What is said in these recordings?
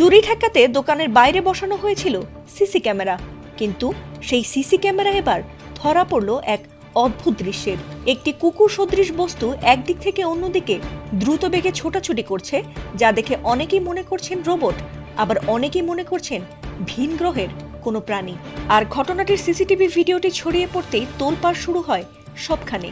চুরি ঠেকাতে দোকানের বাইরে বসানো হয়েছিল সিসি ক্যামেরা, কিন্তু সেই সিসি ক্যামেরা এবার ধরা পড়ল এক অদ্ভুত দৃশ্যের। একটি কুকুর সদৃশ বস্তু একদিক থেকে অন্যদিকে দ্রুত বেগে ছোটাছুটি করছে, যা দেখে অনেকেই মনে করছেন রোবট, আবার অনেকেই মনে করছেন ভিন গ্রহের কোনো প্রাণী। আর ঘটনাটির সিসিটিভি ভিডিওটি ছড়িয়ে পড়তেই তোলপাড় শুরু হয় সবখানে।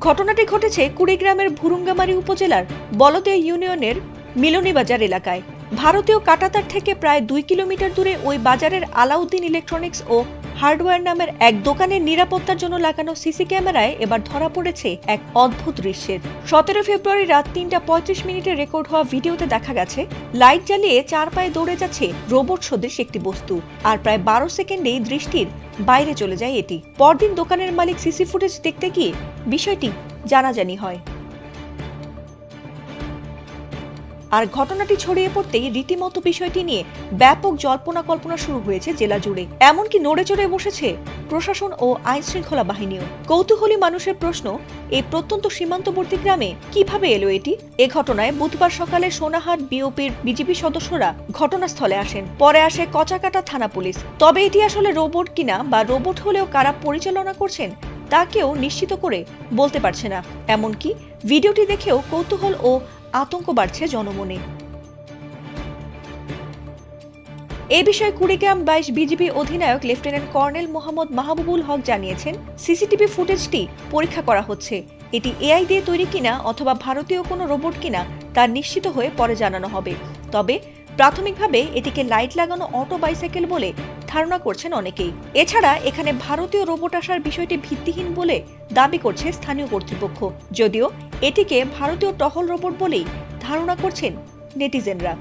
ঘটনাটি ঘটেছে কুড়িগ্রামের ভুরুঙ্গামারী উপজেলার বলদিয়া ইউনিয়নের মিলনীবাজার এলাকায়। ভারতীয় কাটাতার থেকে প্রায় 2 কিলোমিটার দূরে ওই বাজারের আলাউদ্দিন ইলেকট্রনিক্স ও হার্ডওয়্যার নামের এক দোকানের নিরাপত্তার জন্য লাগানো সিসি ক্যামেরায় এবার ধরা পড়েছে এক অদ্ভুত দৃশ্যের। 17 ফেব্রুয়ারি রাত 3:35 রেকর্ড হওয়া ভিডিওতে দেখা গেছে লাইট জ্বালিয়ে 4 পায়ে দৌড়ে যাচ্ছে রোবট সদৃশ একটি বস্তু, আর প্রায় 12 সেকেন্ডেই দৃষ্টির বাইরে চলে যায় এটি। পরদিন দোকানের মালিক সিসি ফুটেজ দেখতে গিয়ে বিষয়টি জানাজানি হয়। আর ঘটনাটি ছড়িয়ে পড়তেই রীতিমতো বিষয়টি নিয়ে ব্যাপক জল্পনা কল্পনা শুরু হয়েছে জেলা জুড়ে। এমনকি নড়ে চড়ে বসেছে প্রশাসন ও আইন শৃঙ্খলা বাহিনীও। কৌতূহলী মানুষের প্রশ্ন, এই প্রত্যন্ত সীমান্তবর্তী গ্রামে কিভাবে এলো এটি? এ ঘটনায় বুধবার সকালে সোনাহাট বিওপির বিজিবি সদস্যরা ঘটনাস্থলে আসেন। পরে আসে কচাকাটা থানা পুলিশ। তবে এটি আসলে রোবট কিনা বা রোবট হলেও কারা পরিচালনা করছেন তা কেউ নিশ্চিত করে বলতে পারছে না। এমনকি ভিডিওটি দেখেও কৌতূহল ও আতঙ্ক বাড়ছে জনমনে। এ বিষয়ে কুড়িগ্রাম 22 বিজিবি অধিনায়ক লেফটেন্যান্ট কর্নেল মোহাম্মদ মাহবুবুল হক জানিয়েছেন, সিসিটিভি ফুটেজটি পরীক্ষা করা হচ্ছে। এটি এআই দিয়ে তৈরি কিনা অথবা ভারতীয় কোনো রোবট কিনা তা নিশ্চিত হয়ে পরে জানানো হবে। তবে প্রাথমিকভাবে এটিকে লাইট লাগানো অটো বাইসাইকেল বলে ধারণা করছেন অনেকেই। এছাড়া এখানে ভারতীয় রোবট আসার বিষয়টি ভিত্তিহীন বলে দাবি করছে স্থানীয় কর্তৃপক্ষ, যদিও এটিকে ভারতীয় টহল রোবট বলেই ধারণা করছেন নেটিজেনরা।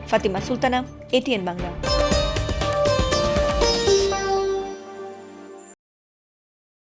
ফাতিমা সুলতানা, এটিএন বাংলা।